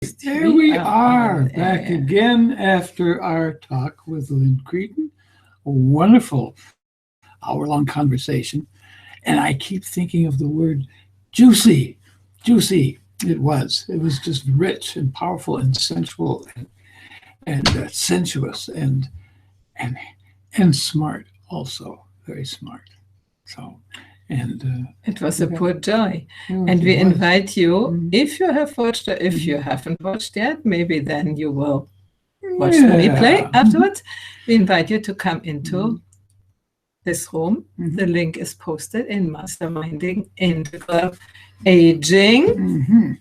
There we are, back again after our talk with Lynn Kreadon. A wonderful hour-long conversation. And I keep thinking of the word juicy. Juicy. It was just rich and powerful and sensual and sensuous and smart also. Very smart. So, and it was a pure joy. And we invite you, if you have watched or if you haven't watched yet, maybe then you will watch the replay afterwards. We invite you to come into this room. The link is posted in Masterminding Integral Aging.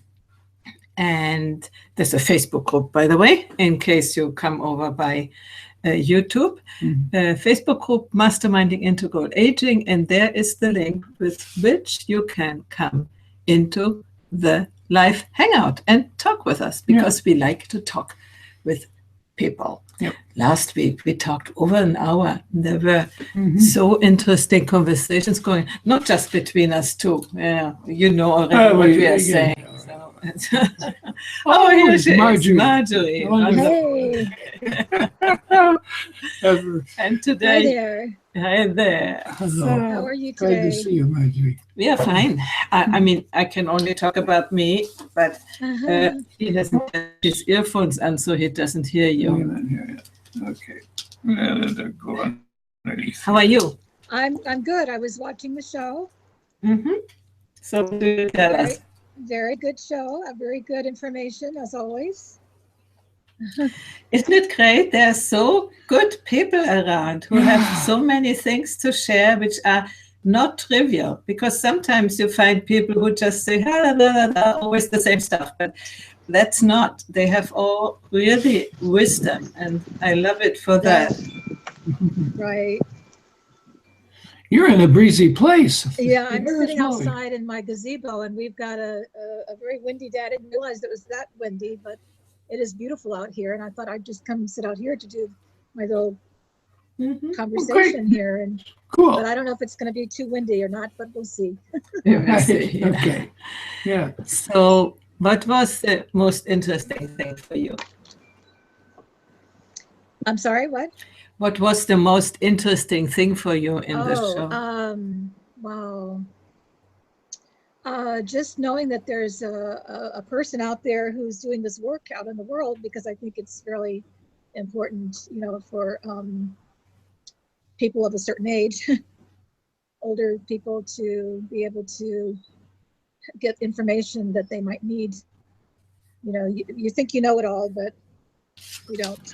And there's a Facebook group, by the way, in case you come over by YouTube. Facebook group Masterminding Integral Aging, and there is the link with which you can come into the live hangout and talk with us, because we like to talk with people. Last week we talked over an hour. There were so interesting conversations going, not just between us two. You know already what we are saying. Oh, here she is, Marjorie. Hey. And today, Hi there. hi there. hello. How are you Glad to today? see you, Marjorie. We are fine. I mean, I can only talk about me, but he hasn't got his earphones on, so he doesn't hear you. Okay. Go on. How are you? I'm good. I was watching the show. So do you tell Very, us? very good show. Very good information as always. Isn't it great? There are so good people around who have so many things to share, which are not trivial, because sometimes you find people who just say, always the same stuff, but that's not. They have all really wisdom, and I love it for that. Right. You're in a breezy place. Yeah, I'm Where is sitting Molly? outside in my gazebo, and we've got a very windy day. I didn't realize it was that windy, but it is beautiful out here, and I thought I'd just come sit out here to do my little conversation here. And Cool. but I don't know if it's going to be too windy or not, but we'll see. Okay. Yeah. So what was the most interesting thing for you? I'm sorry, what? What was the most interesting thing for you in the show? Wow. Just knowing that there's a person out there who's doing this work out in the world, because I think it's really important, you know, for people of a certain age, older people, to be able to get information that they might need. You know, you think you know it all, but you don't.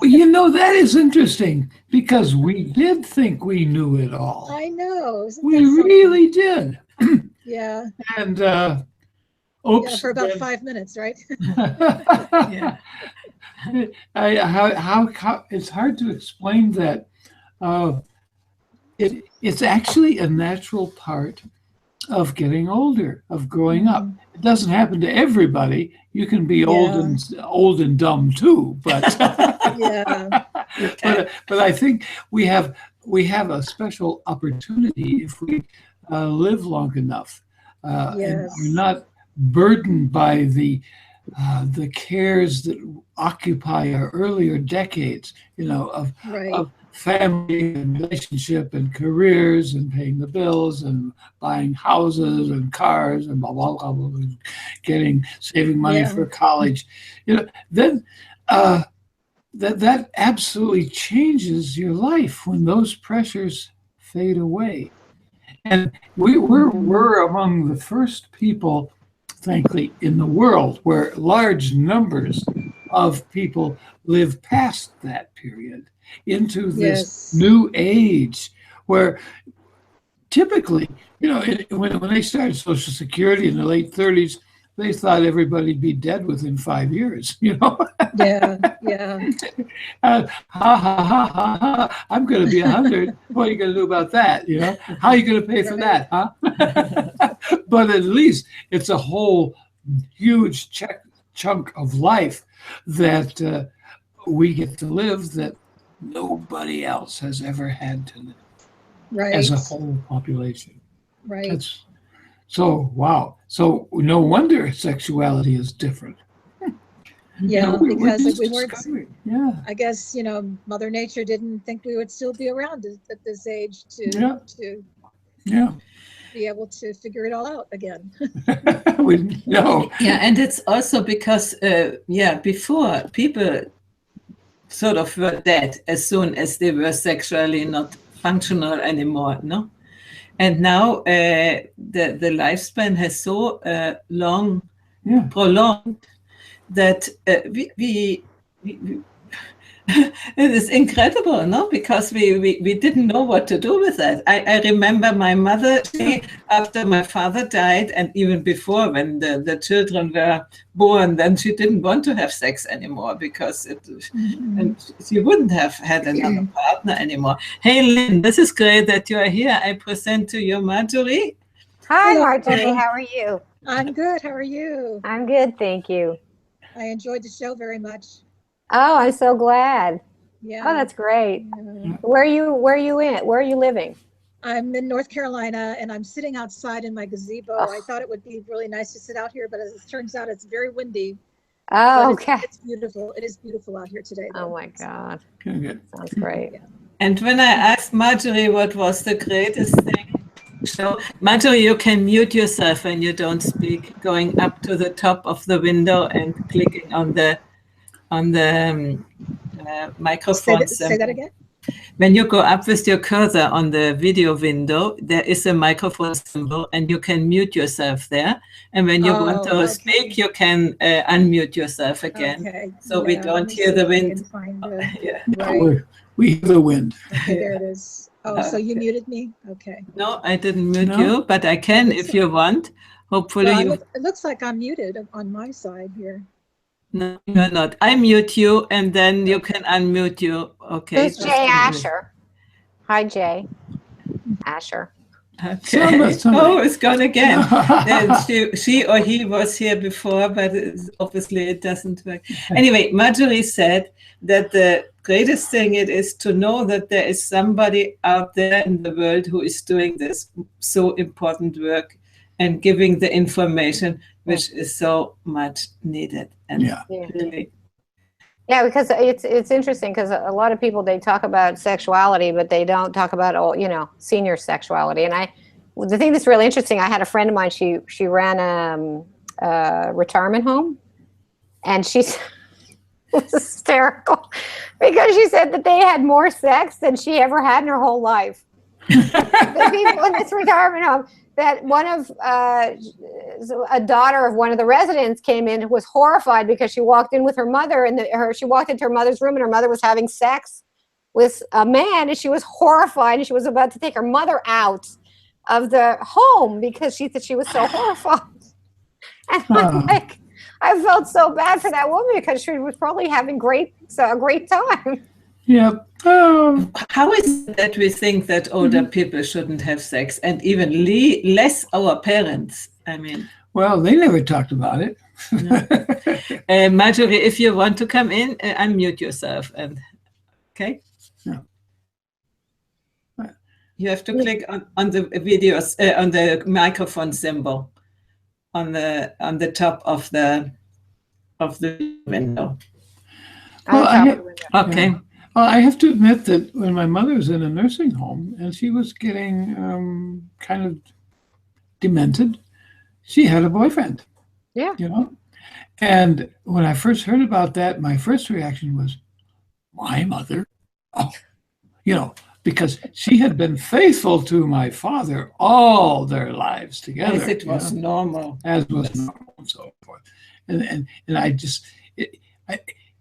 You know, that is interesting, because we did think we knew it all. I know. We really did. Yeah. And Yeah, for about 5 minutes, right? Yeah. How it's hard to explain that. It's actually a natural part of getting older, of growing up. It doesn't happen to everybody. You can be old and dumb too, but but I think we have a special opportunity if we live long enough, and we're not burdened by the cares that occupy our earlier decades, you know, of family and relationship and careers and paying the bills and buying houses and cars and blah blah blah, blah and saving money for college, you know. Then that absolutely changes your life when those pressures fade away. And we're among the first people, thankfully, in the world where large numbers of people live past that period into this new age, where typically, you know, when they started Social Security in the late 30s, they thought everybody'd be dead within 5 years, you know? I'm going to be 100. What are you going to do about that, you know? How are you going to pay for that, huh? But at least it's a whole huge chunk of life that we get to live that nobody else has ever had to live as a whole population. Right. So, wow. So no wonder sexuality is different. Yeah, we're because just we weren't, discovering. Yeah. I guess, Mother Nature didn't think we would still be around at this age Yeah. to Yeah. be able to figure it all out again. We know. Yeah, and it's also because, before people sort of were dead as soon as they were sexually not functional anymore, no? And now the lifespan has so long Yeah. prolonged that we it is incredible, no? Because we didn't know what to do with that. I remember my mother, after my father died, and even before when the children were born, then she didn't want to have sex anymore because and she wouldn't have had another partner anymore. Hey, Lynn, this is great that you are here. I present to you Marjorie. Hi, Hello, Marjorie. Barbara. How are you? I'm good. How are you? I'm good, thank you. I enjoyed the show very much. Oh, I'm so glad. Yeah. Oh, that's great. Yeah. Where are you living? I'm in North Carolina and I'm sitting outside in my gazebo. Oh. I thought it would be really nice to sit out here, but as it turns out, it's very windy. Oh, But okay. it's beautiful. It is beautiful out here today, though. Oh my God. Good. Sounds great. Yeah. And when I asked Marjorie what was the greatest thing, so Marjorie, you can mute yourself when you don't speak, going up to the top of the window and clicking on the microphone. Say that again. When you go up with your cursor on the video window, there is a microphone symbol and you can mute yourself there. And when you want to speak, you can unmute yourself again. Okay. So we don't hear the wind. Yeah. Right. We hear the wind. Okay, there it is. Oh, so you Okay. muted me? Okay. No, I didn't mute No? you, but I can if you want. Hopefully Well, you. it looks like I'm muted on my side here. No, you're not. I mute you, and then you can unmute you. Okay. Who's Jay Asher? Hi, Jay. Asher. Okay. Somebody. Oh, it's gone again. And she or he was here before, but obviously it doesn't work. Anyway, Marjorie said that the greatest thing it is to know that there is somebody out there in the world who is doing this so important work and giving the information which is so much needed. And really, yeah, because it's interesting because a lot of people, they talk about sexuality, but they don't talk about senior sexuality. And the thing that's really interesting, I had a friend of mine. She ran a retirement home, and she's was hysterical because she said that they had more sex than she ever had in her whole life. The people in this retirement home. That one of a daughter of one of the residents came in and was horrified because she walked in with her mother and she walked into her mother's room and her mother was having sex with a man, and she was horrified and she was about to take her mother out of the home because she was so horrified. And I'm like, I felt so bad for that woman because she was probably having a great time. Yeah. how is it that we think that older people shouldn't have sex, and even less our parents? I mean, well, they never talked about it. No. Marjorie, if you want to come in, unmute yourself. And okay. Yeah. You have to click on the videos on the microphone symbol on the top of the window. Well, Okay. Yeah. Well, I have to admit that when my mother was in a nursing home and she was getting kind of demented, she had a boyfriend. Yeah. And when I first heard about that, my first reaction was, my mother? Oh, because she had been faithful to my father all their lives together. As it was normal. As was normal and so forth. And I just,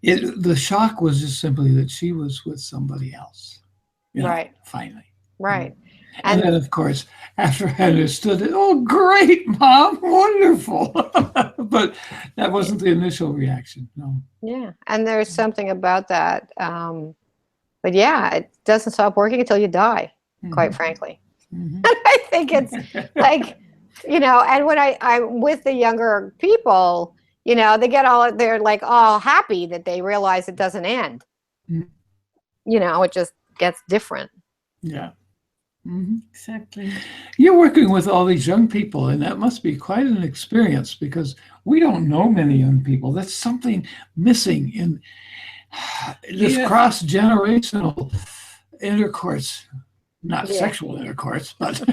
the shock was just simply that she was with somebody else. Right. Finally. Right. And then, of course, after I understood it, oh, great, Mom, wonderful. But that wasn't the initial reaction, no. Yeah, and there's something about that. But yeah, it doesn't stop working until you die, quite frankly. I think it's like, and when I'm with the younger people, they're like all happy that they realize it doesn't end. It just gets different. Yeah. Exactly. You're working with all these young people, and that must be quite an experience because we don't know many young people. That's something missing in this cross-generational intercourse, not sexual intercourse, but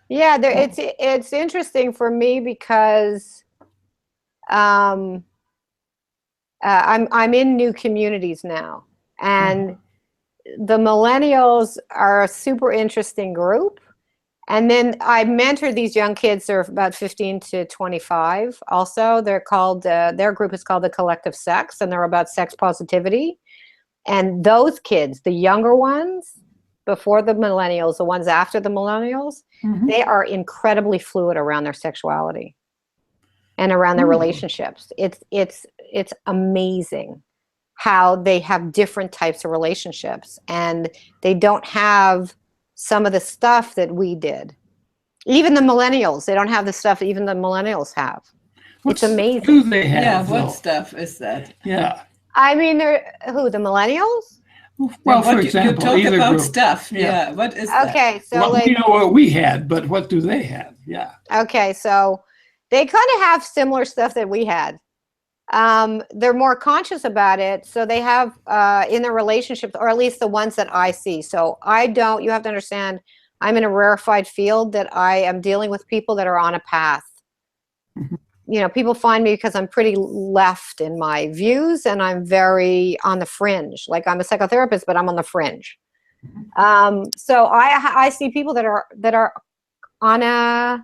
it's interesting for me because I'm in new communities now, and the millennials are a super interesting group. And then I mentor these young kids. They're about 15 to 25. Also, they're called, their group is called the Collective Sex, and they're about sex positivity. And those kids, the younger ones, before the millennials, the ones after the millennials, they are incredibly fluid around their sexuality and around their relationships. It's amazing how they have different types of relationships, and they don't have some of the stuff that we did. Even the millennials, they don't have the stuff even the millennials have. It's amazing. Do they have? What stuff is that? Yeah. I mean, the millennials? Well, for example, you talk about group. stuff. Yeah. What is that? Okay, so well, we know what we had, but what do they have? Yeah. Okay, so they kind of have similar stuff that we had. They're more conscious about it, so they have in their relationships, or at least the ones that I see. So you have to understand, I'm in a rarefied field that I am dealing with people that are on a path. You know, people find me because I'm pretty left in my views, and I'm very on the fringe. Like, I'm a psychotherapist, but I'm on the fringe. So I see people that are on a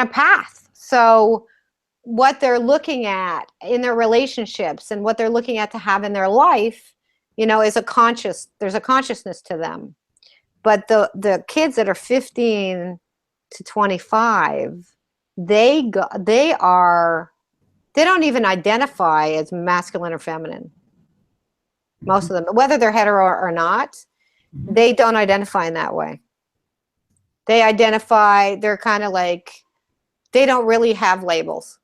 path. So what they're looking at in their relationships and what they're looking at to have in their life, you know, there's a consciousness to them. But the kids that are 15 to 25, they don't even identify as masculine or feminine. Most of them, whether they're hetero or not, they don't identify in that way. They're kind of like, they don't really have labels.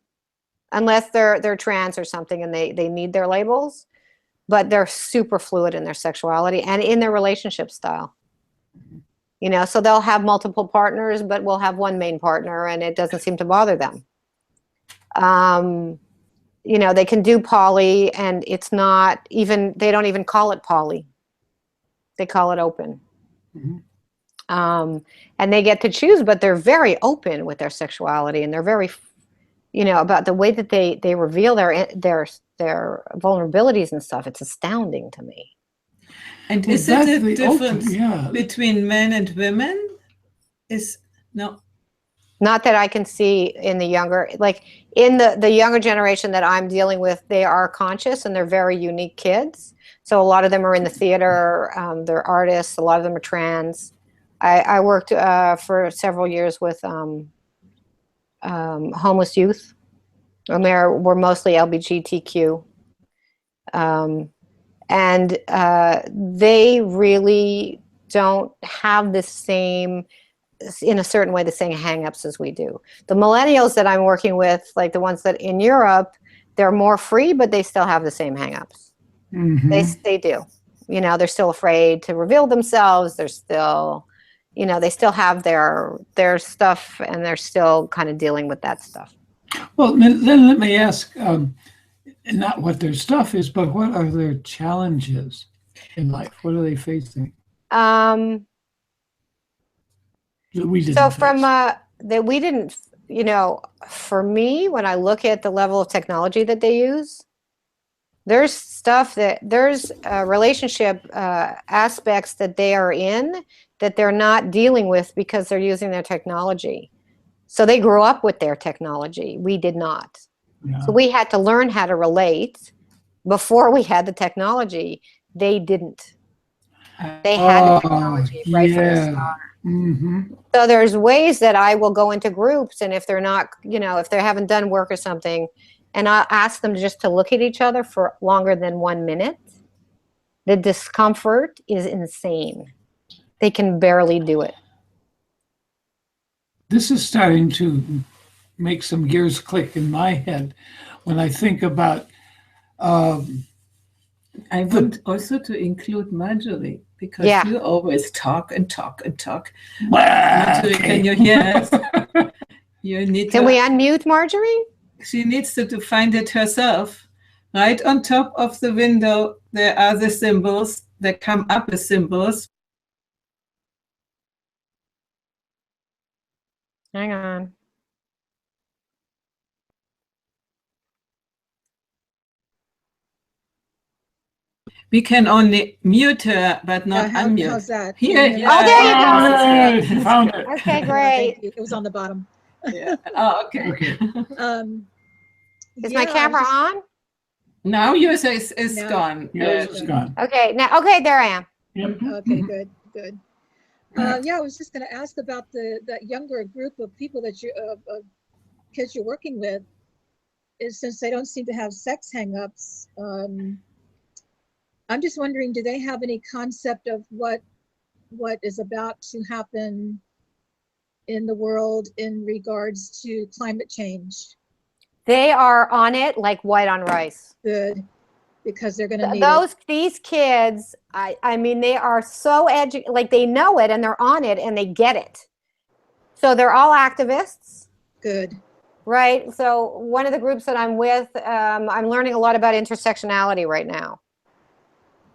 Unless they're trans or something and they need their labels, but they're super fluid in their sexuality and in their relationship style. You know, so they'll have multiple partners, but we'll have one main partner, and it doesn't seem to bother them. You know, they can do poly, and it's not even, they don't even call it poly. They call it open. And they get to choose, but they're very open with their sexuality, and they're very, you know, about the way that they reveal their vulnerabilities and stuff. It's astounding to me. And is it a difference between men and women? No. Not that I can see in the younger, like in the younger generation that I'm dealing with, they are conscious and they're very unique kids. So a lot of them are in the theater, they're artists, a lot of them are trans. I worked for several years with homeless youth, and we're mostly LGBTQ. And they really don't have the same, in a certain way, the same hang-ups as we do. The millennials that I'm working with, like the ones that in Europe, they're more free, but they still have the same hang-ups. They do. You know, they're still afraid to reveal themselves. They're still, you know, they still have their stuff, and they're still kind of dealing with that stuff. Well, then let me ask, not what their stuff is, but what are their challenges in life? What are they facing? That we didn't face. That we didn't, you know, for me, when I look at the level of technology that they use, there's stuff there's relationship aspects that they are in that they're not dealing with because they're using their technology. So they grew up with their technology. We did not. Yeah. So we had to learn how to relate before we had the technology. They didn't. They had the technology right from the start. So there's ways that I will go into groups, and if they're not, you know, if they haven't done work or something, and I'll ask them just to look at each other for longer than 1 minute, the discomfort is insane. They can barely do it. This is starting to make some gears click in my head when I think about. I want also to include Marjorie, because you always talk and talk and talk. Marjorie, can you hear us? You need Can to, we unmute Marjorie? she needs to find it herself. Right on top of the window, there are the symbols that come up as symbols. Hang on. We can only mute her, but not unmute. How's that? Here, Can you hear me? yeah. Oh, there you go. She found it. Okay, Yeah, great. thank you. It was on the bottom. Yeah. Oh, okay. Okay. Is my camera on? Now yours is No. gone. Yours is gone. Okay, now, okay, there I am. Yep. Okay, good, good. Yeah, I was just going to ask about that younger group of people that kids you're working with. Is since they don't seem to have sex hangups, I'm just wondering, do they have any concept of what is about to happen in the world in regards to climate change? They are on it like white on rice. Good, because they're going to need it. These kids, I mean, they are so like they know it and they're on it and they get it. So they're all activists. Good. Right. So one of the groups that I'm with, I'm learning a lot about intersectionality right now.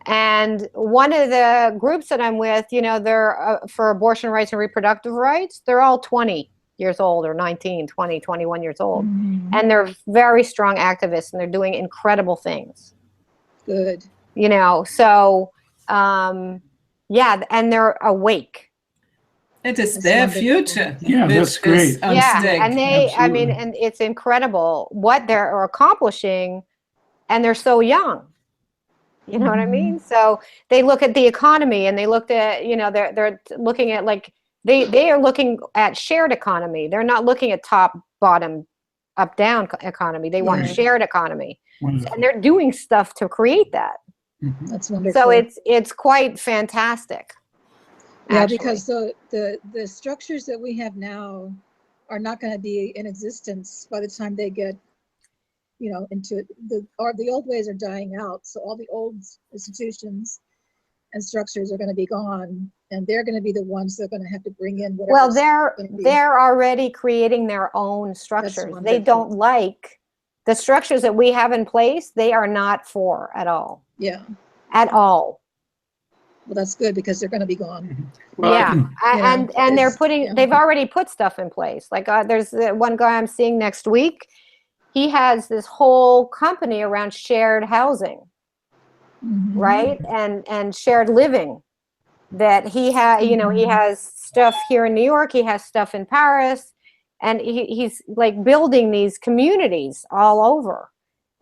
And one of the groups that I'm with, you know, they're for abortion rights and reproductive rights. They're all 20 years old or 19, 20, 21 years old. Mm-hmm. And they're very strong activists and they're doing incredible things. Good. You know, so, yeah, and they're awake. It is their future. Yeah, that's great. Yeah, and they, I mean, Absolutely. and it's incredible what they're accomplishing, and they're so young. You know what I mean? So they look at the economy, and they looked at, you know, they're looking at like they are looking at shared economy. They're not looking at top, bottom, up, down economy. They want shared economy, Wonderful. and they're doing stuff to create that. That's wonderful. So it's quite fantastic. Yeah, actually. because the structures that we have now are not going to be in existence by the time they get, you know, into the old ways are dying out. So all the old institutions and structures are going to be gone, and they're going to be the ones that are going to have to bring in whatever. Well, they're already creating their own structures. They don't like the structures that we have in place. They are not for at all. Yeah. At all. Well, that's good because they're going to be gone. Well, yeah, and they're putting. They've already put stuff in place. Like there's one guy I'm seeing next week. He has this whole company around shared housing, right, and shared living. That he has, you know, he has stuff here in New York. He has stuff in Paris, and he's like building these communities all over.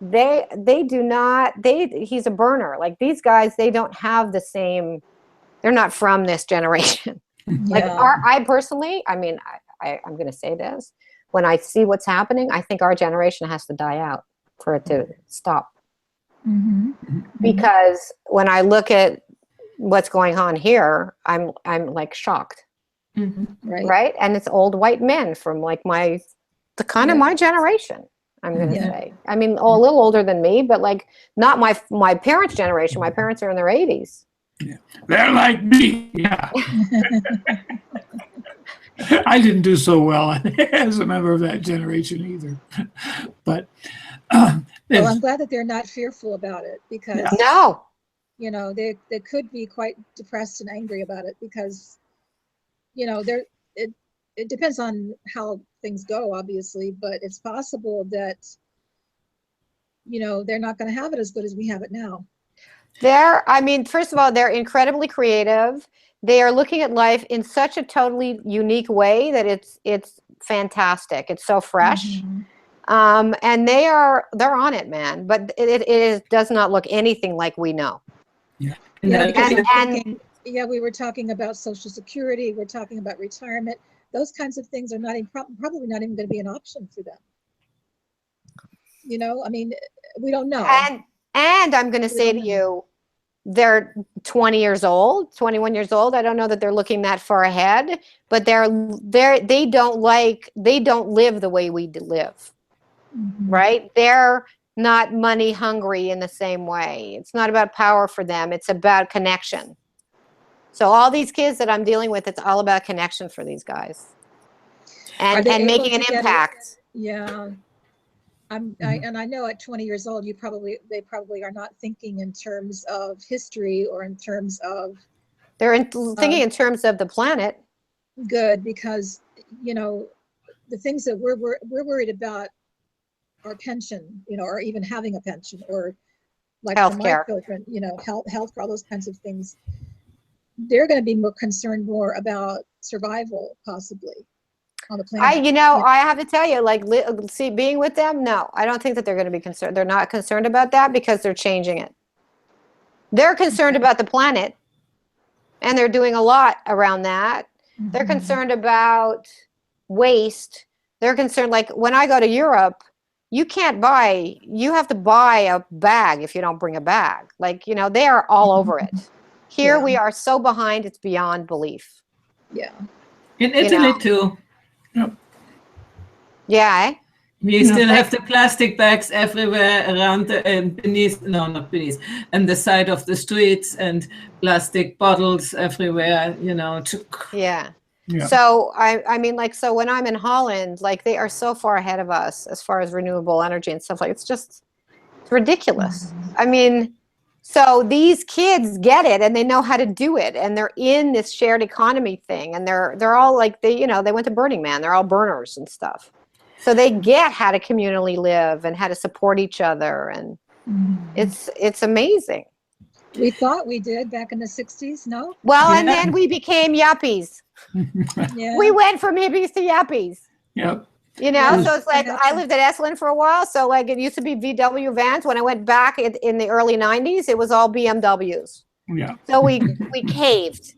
They do not. He's a burner. Like these guys, they don't have the same. They're not from this generation. Like I personally, I mean, I'm going to say this. When I see what's happening, I think our generation has to die out for it to stop. Because when I look at what's going on here, I'm like shocked. Right? And it's old white men from like my generation. I'm going to say. I mean, a little older than me, but like not my parents' generation. My parents are in their 80s. Yeah. They're like me. Yeah. I didn't do so well as a member of that generation either. But well, I'm glad that they're not fearful about it because you know, they could be quite depressed and angry about it because, you know, it depends on how things go, obviously, but it's possible that, you know, they're not going to have it as good as we have it now. I mean, first of all, they're incredibly creative. They are looking at life in such a totally unique way that it's fantastic. It's so fresh. And they're on it, man. But it does not look anything like we know. Yeah. We were talking about Social Security. We're talking about retirement. Those kinds of things are probably not even going to be an option for them. You know, I mean, we don't know. And I'm going to say to you, they're 20 years old, 21 years old. I don't know that they're looking that far ahead, but they don't live the way we live, right? They're not money hungry in the same way. It's not about power for them. It's about connection. So all these kids that I'm dealing with, it's all about connection for these guys. Are and they able making an to get it? impact. Yeah. And I know at 20 years old, they probably are not thinking in terms of history or in terms of They're thinking in terms of the planet. good, because the things that we're worried about are pension, or even having a pension, or like for my Healthcare. children, health, all those kinds of things. They're going to be more concerned about survival, possibly, on the planet. I have to tell you, like, being with them, no, I don't think that they're going to be concerned. They're not concerned about that because they're changing it. They're concerned about the planet, and they're doing a lot around that. Mm-hmm. They're concerned about waste. They're concerned, like, when I go to Europe, you have to buy a bag if you don't bring a bag. Like, they are all over it. Here we are so behind, it's beyond belief. Yeah. In Italy too. Yep. Yeah. We still have the plastic bags everywhere around beneath and the side of the streets, and plastic bottles everywhere, Yeah. So so when I'm in Holland, like, they are so far ahead of us as far as renewable energy and stuff. Like, it's ridiculous. I mean, so these kids get it, and they know how to do it, and they're in this shared economy thing, and they're all like, they went to Burning Man. They're all burners and stuff. So they get how to communally live and how to support each other, and it's amazing. We thought we did back in the 60s, no? Well, and then we became yuppies. Yeah. We went from hippies to yuppies. Yep. So it's like, I lived at Esalen for a while. So, like, it used to be VW vans. When I went back in the early 90s, it was all BMWs. Yeah. So we caved.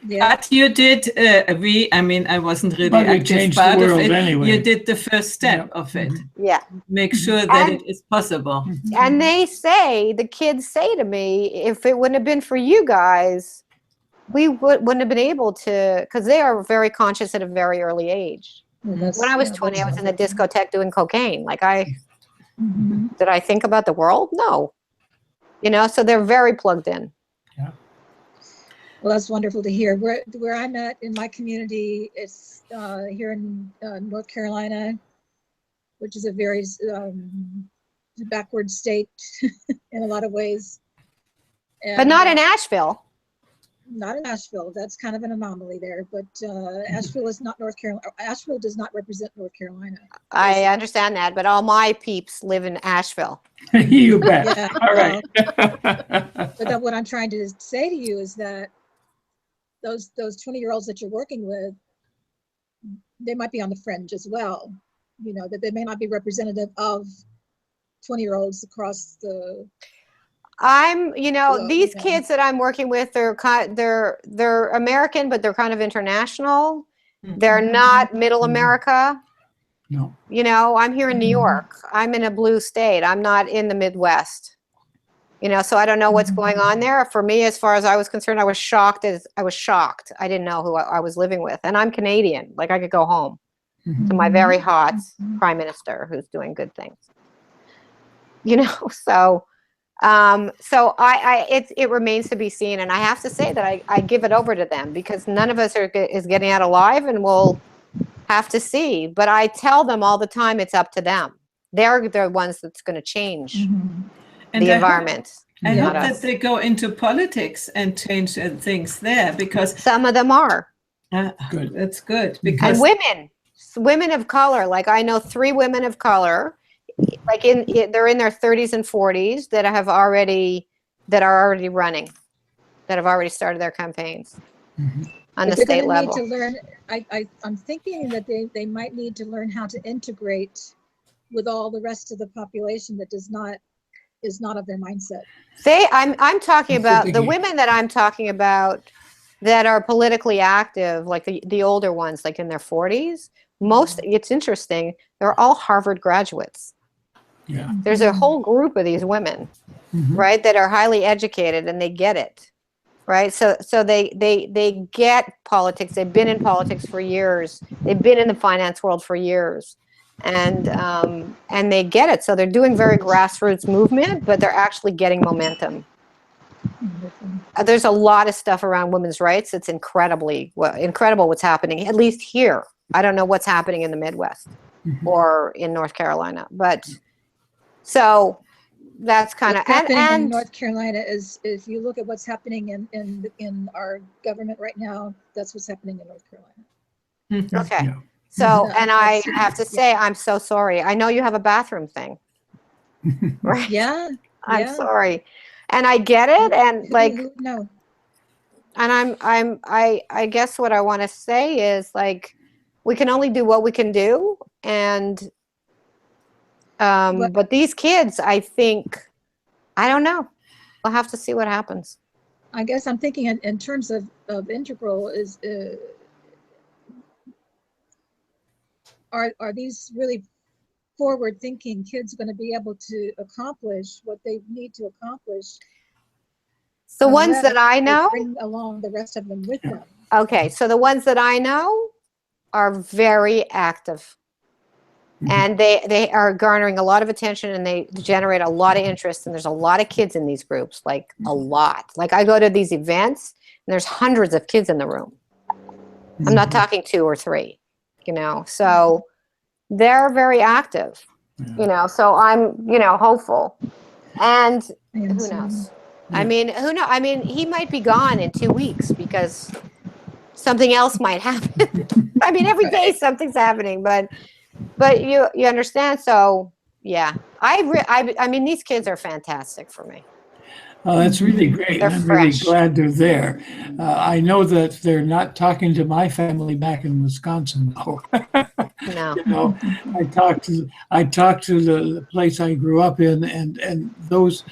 Yeah. But you did, I wasn't really But we active changed part the world of it. anyway. You did the first step of it. Yeah. Make sure that it is possible. And the kids say to me, if it wouldn't have been for you guys, we wouldn't have been able to, because they are very conscious at a very early age. When I was 20, I was in the discotheque doing cocaine. Like, did I think about the world? No. So they're very plugged in. Yeah. Well, that's wonderful to hear. Where I'm at in my community, it's here in North Carolina, which is a very backward state in a lot of ways. But not in Asheville. Not in Asheville. That's kind of an anomaly there. But Asheville is not North Carolina. Asheville does not represent North Carolina. I understand that, but all my peeps live in Asheville. You bet. Yeah, all right. But what I'm trying to say to you is that those 20-year-olds that you're working with, they might be on the fringe as well. That they may not be representative of 20-year-olds across the. These kids that I'm working with, they're American, but they're kind of international. Mm-hmm. They're not middle America. No. I'm here in New York. I'm in a blue state. I'm not in the Midwest. So I don't know what's going on there. For me, as far as I was concerned, I was shocked. I didn't know who I was living with. And I'm Canadian. Like, I could go home to my very hot prime minister who's doing good things. So it remains to be seen. And I have to say that I give it over to them, because none of us is getting out alive, and we'll have to see. But I tell them all the time, it's up to them. They're the ones that's going to change the environment. I hope that they go into politics and change things there, because some of them are. Good. That's good. Because and women of color, like, I know 3 women of color, like, they're in their 30s and 40s that are already running, that have already started their campaigns on the state level. Need to learn, I'm thinking that they might need to learn how to integrate with all the rest of the population that is not of their mindset. I'm talking about the women that I'm talking about that are politically active, like the older ones, like in their 40s. It's interesting, they're all Harvard graduates. Yeah. There's a whole group of these women, right, that are highly educated, and they get it, right? So they get politics. They've been in politics for years. They've been in the finance world for years, and they get it. So they're doing very grassroots movement, but they're actually getting momentum. There's a lot of stuff around women's rights. It's incredible what's happening, at least here. I don't know what's happening in the Midwest or in North Carolina, but so that's kind of, What's happening in North Carolina is if you look at what's happening in our government right now, that's what's happening in North Carolina. okay. Yeah. So, Yeah, and I that's- have to say, I'm so sorry. I know you have a bathroom thing, right? Yeah. I'm yeah. sorry. And I get it. And like, No. and I guess what I want to say is like, we can only do what we can do. And, but these kids, I think, I don't know. We'll have to see what happens. I guess I'm thinking in terms of integral is, are these really forward-thinking kids going to be able to accomplish what they need to accomplish? The ones that I know, bring along the rest of them with them. okay, so the ones that I know are very active, and they are garnering a lot of attention, and they generate a lot of interest, and there's a lot of kids in these groups, like a lot. Like I go to these events, and there's hundreds of kids in the room. I'm not talking 2 or 3, you know, so they're very active, you know, so I'm, you know, hopeful. And who knows? I mean, who knows? I mean, he might be gone in 2 weeks because something else might happen. I mean, every day something's happening, but you understand. So yeah, I mean, these kids are fantastic for me. Oh, that's really great. They're I'm really fresh. glad they're there. I know that they're not talking to my family back in Wisconsin, though. No. You know, I talked to the place I grew up in, and those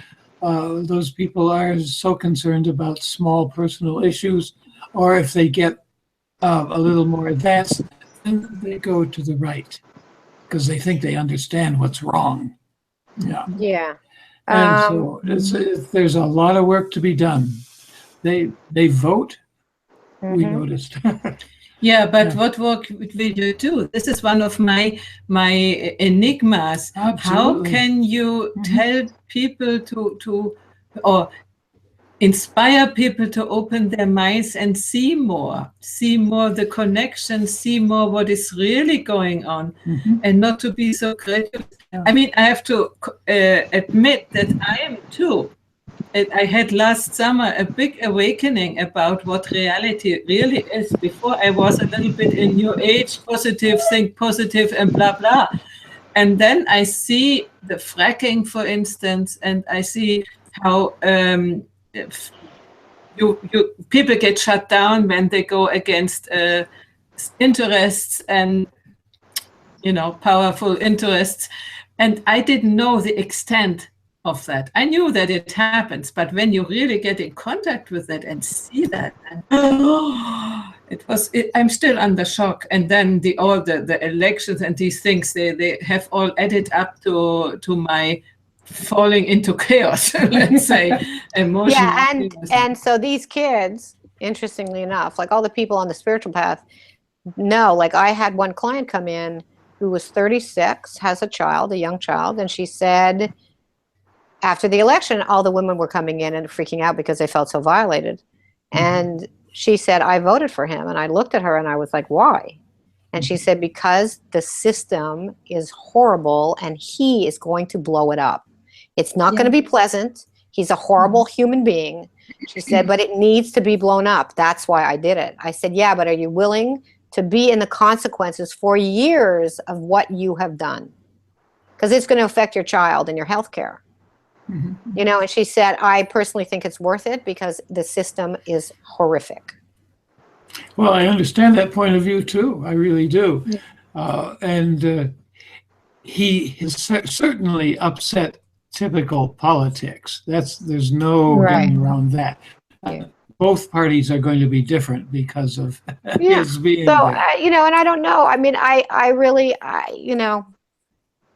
people are so concerned about small personal issues, or if they get a little more advanced, then they go to the right because they think they understand what's wrong. Yeah. Yeah. And so there's a lot of work to be done. They vote. We noticed. Yeah, but what work will you do? This is one of my enigmas. Absolutely. How can you tell people to or inspire people to open their minds and see more the connection, see more what is really going on, and not to be so critical. Yeah. I mean, I have to admit that I am too. I had last summer a big awakening about what reality really is. Before I was a little bit in New Age, positive, think positive, and blah, blah. And then I see the fracking, for instance, and I see how people get shut down when they go against interests and, you know, powerful interests. And I didn't know the extent of that. I knew that it happens, but when you really get in contact with that and see that, and, I'm still under shock. And then all the elections and these things, they have all added up to my falling into chaos, let's say, emotional. Yeah, and so these kids, interestingly enough, like all the people on the spiritual path, know, like I had one client come in who was 36, has a young child, and she said after the election, all the women were coming in and freaking out because they felt so violated. And she said, I voted for him. And I looked at her and I was like, why? And she said, because the system is horrible and he is going to blow it up. It's not going to be pleasant. He's a horrible human being. She said, but it needs to be blown up. That's why I did it. I said, yeah, but are you willing to be in the consequences for years of what you have done? Because it's going to affect your child and your health care. You know, and she said, I personally think it's worth it because the system is horrific. Well, I understand that point of view too. I really do. And he has certainly upset typical politics. There's no getting around that. Both parties are going to be different because of his being there. You know, and I don't know. I mean, I really, you know,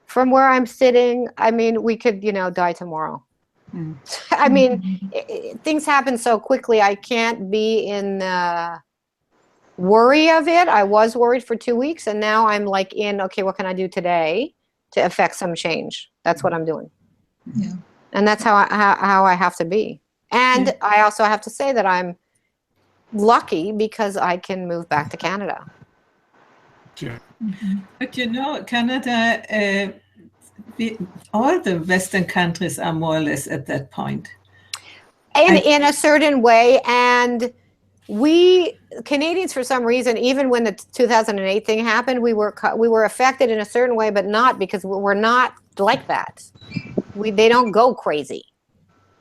from where I'm sitting, I mean, we could, you know, die tomorrow. I mean, things happen so quickly. I can't be in worry of it. I was worried for 2 weeks, and now I'm like okay, what can I do today to affect some change? That's what I'm doing. Yeah. And that's how I have to be. And I also have to say that I'm lucky because I can move back to Canada. Sure. But you know, Canada, all the Western countries are more or less at that point. In a certain way, and we Canadians, for some reason, even when the 2008 thing happened, we were affected in a certain way, but not because we're not like that. They don't go crazy.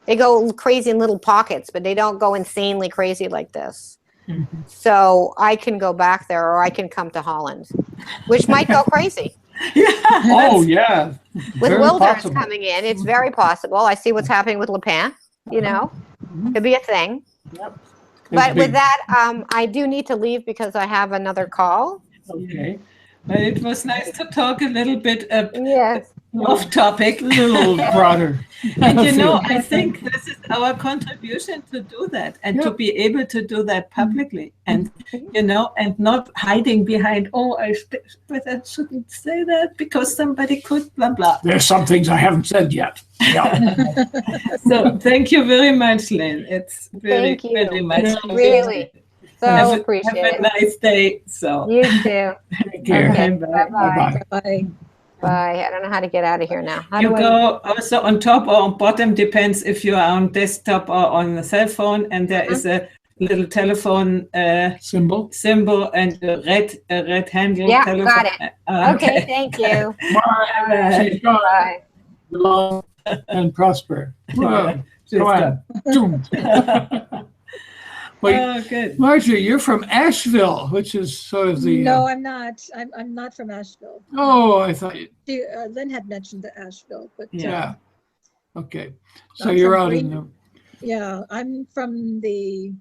They go crazy in little pockets, but they don't go insanely crazy like this. Mm-hmm. So I can go back there, or I can come to Holland, which might go crazy. Yeah. Oh, yeah. With Wilders coming in, it's very possible. I see what's happening with Le Pen. You know, could be a thing. Yep. But with that, I do need to leave because I have another call. Okay. But it was nice to talk a little bit yes. off topic. A little broader. And you know, I think this is our contribution to do that and to be able to do that publicly and, you know, and not hiding behind, but I shouldn't say that because somebody could, blah, blah. There's some things I haven't said yet. Yeah. So thank you very much, Lynn. It's really, very much. Really. So appreciate it. Have a nice day. So you too. Take care. Okay. Bye-bye. Bye. Bye. I don't know how to get out of here now. You go also on top or on bottom, depends if you are on desktop or on the cell phone, and there is a little telephone symbol and a red handle. Yeah, telephone. got it. Okay, thank you. Bye. Bye. Long and prosper. Well, go on. Well, good. Marjorie, you're from Asheville, which is sort of the... No, I'm not. I'm not from Asheville. Oh, I thought you... Lynn had mentioned the Asheville, but... Yeah. Okay. So you're out in the... Yeah, I'm from the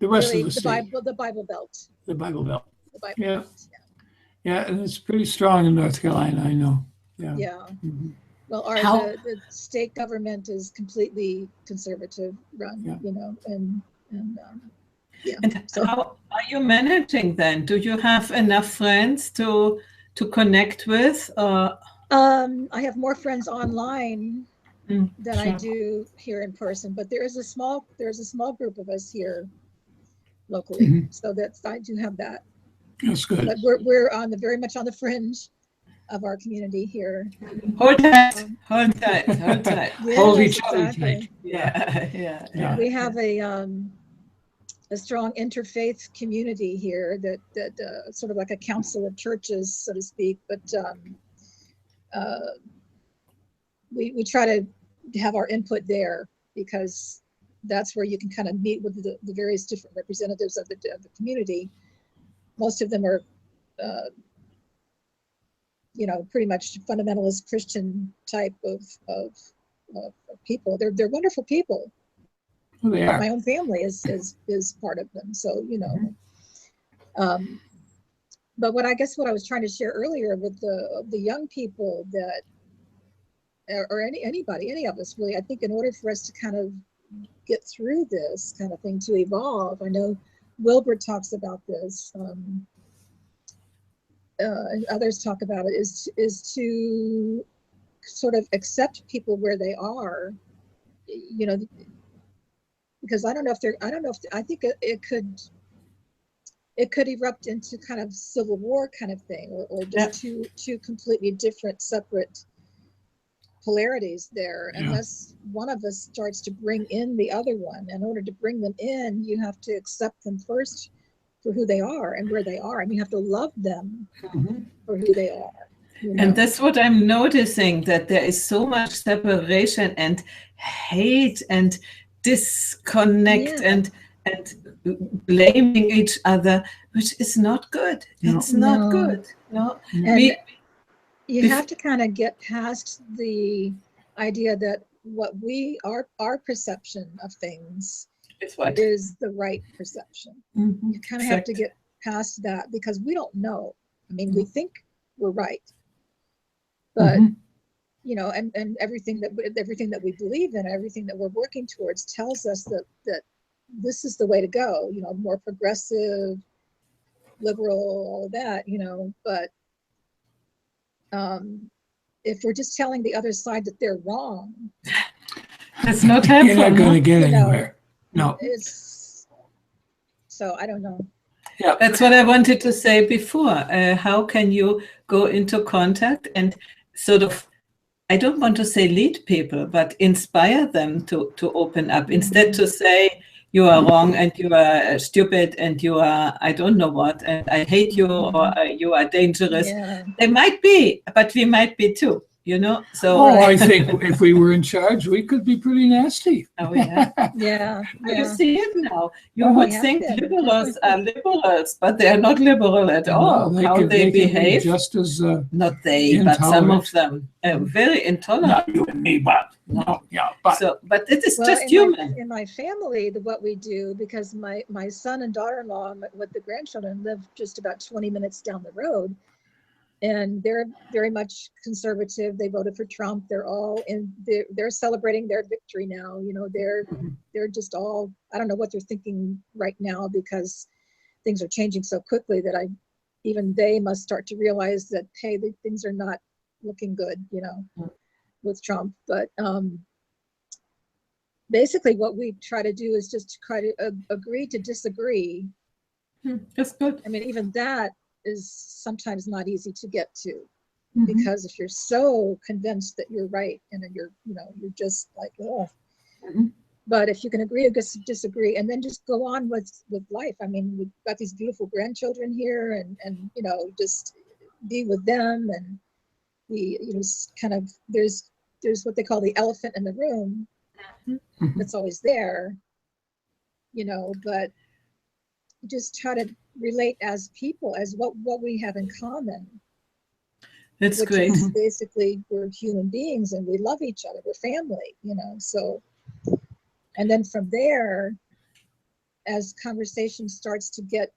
rest of the state. The Bible Belt. The Bible Belt. The Bible Belt. Yeah, and it's pretty strong in North Carolina, I know. Yeah. Yeah. Mm-hmm. Well, the state government is completely conservative run, you know, and yeah. And so how are you managing then? Do you have enough friends to connect with? I have more friends online than I do here in person, but there's a small group of us here locally, so I do have that. That's good. But we're very much on the fringe of our community here. Hold tight. Yes, hold each other tight. Yeah. We have a strong interfaith community here that sort of like a council of churches, so to speak. But we try to have our input there because that's where you can kind of meet with the various different representatives of the community. Most of them are pretty much fundamentalist Christian type of people. They're wonderful people. They are. My own family is part of them. So, but what I was trying to share earlier with the young people that, or anybody, any of us really, I think in order for us to kind of get through this kind of thing, to evolve, I know Wilbur talks about this, and others talk about it, is to sort of accept people where they are, because I think it could erupt into kind of civil war kind of thing, or just two completely different, separate polarities there, unless one of us starts to bring in the other one. In order to bring them in, you have to accept them first for who they are and where they are, and you have to love them for who they are. And that's what I'm noticing, that there is so much separation and hate and disconnect and blaming each other, which is not good. It's not good. No. And you have to kind of get past the idea that our perception of things is the right perception. You kind of have to get past that, because we don't know. I mean, we think we're right, but and everything that we believe in, everything that we're working towards, tells us that this is the way to go. More progressive, liberal, all of that. But if we're just telling the other side that they're wrong, it's not helpful. You're not going to get anywhere. No. So I don't know. Yeah. That's what I wanted to say before. How can you go into contact and sort of, I don't want to say lead people, but inspire them to open up, instead to say you are wrong and you are stupid and you are I don't know what and I hate you or you are dangerous. Yeah. They might be, but we might be too, So I think if we were in charge, we could be pretty nasty. oh yeah. Yeah. You see it now. You Uh-huh. would We have think been. liberals are liberals, but they are not liberal at all. No, How can they be behave, just as not they, but some of intolerant. them, very intolerant. not you and me, but no, yeah, but So, but it is Well, just human. in my family, what we do, because my son and daughter-in-law with the grandchildren live just about 20 minutes down the road, and they're very much conservative. They voted for Trump. They're all they're celebrating their victory now. They're just all, I don't know what they're thinking right now, because things are changing so quickly that even they must start to realize that, hey, things are not looking good, with Trump. But basically what we try to do is just to try to agree to disagree. That's good. I mean, even that is sometimes not easy to get to, Mm-hmm. because if you're so convinced that you're right and then you're just like, oh. Mm-hmm. But if you can agree to disagree and then just go on with life. I mean, we've got these beautiful grandchildren here, and just be with them, and kind of there's what they call the elephant in the room. Mm-hmm. That's always there, but just try to relate as people, as what we have in common. That's which great. is basically, we're human beings and we love each other. We're family, so, and then from there, as conversation starts to get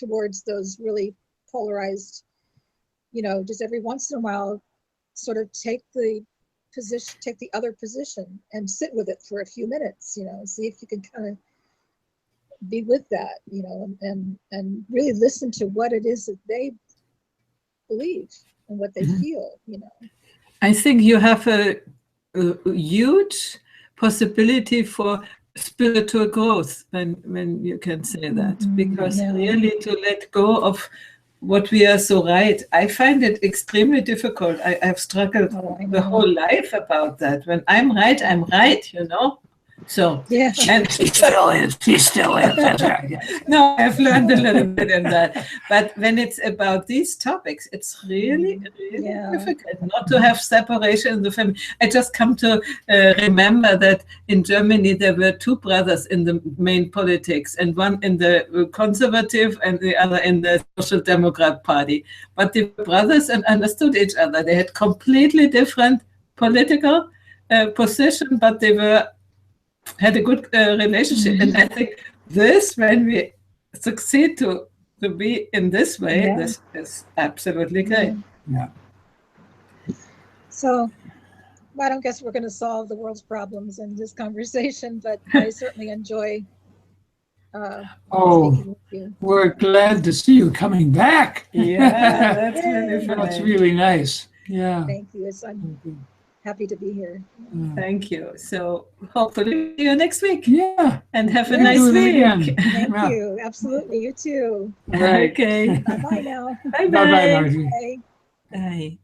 towards those really polarized, just every once in a while, sort of take the other position and sit with it for a few minutes, see if you can kind of be with that, and really listen to what it is that they believe and what they feel, I think you have a huge possibility for spiritual growth when you can say that, because really to let go of what we are so right. I find it extremely difficult. I've struggled the whole life about that. When I'm right, So yeah, and she still is. She still is. That's right. no, I've learned a little bit in that. But when it's about these topics, it's really difficult not to have separation in the family. I just come to remember that in Germany there were two brothers in the main politics, and one in the conservative and the other in the Social Democrat Party. But they were brothers and understood each other. They had completely different political position, but they had a good relationship. And I think when we succeed to be in this way, this is absolutely great. Yeah. So I don't guess we're going to solve the world's problems in this conversation, but I certainly enjoy speaking with you. We're glad to see you coming back. Yeah, that's really fun. That's really nice. Yeah. Thank you. I'm happy to be here. Thank you. So hopefully see you next week. Yeah. And have a nice week. Thank you. Absolutely. You too. Right. Okay. Bye-bye now. Bye-bye. Bye-bye, Margie. Bye. Bye.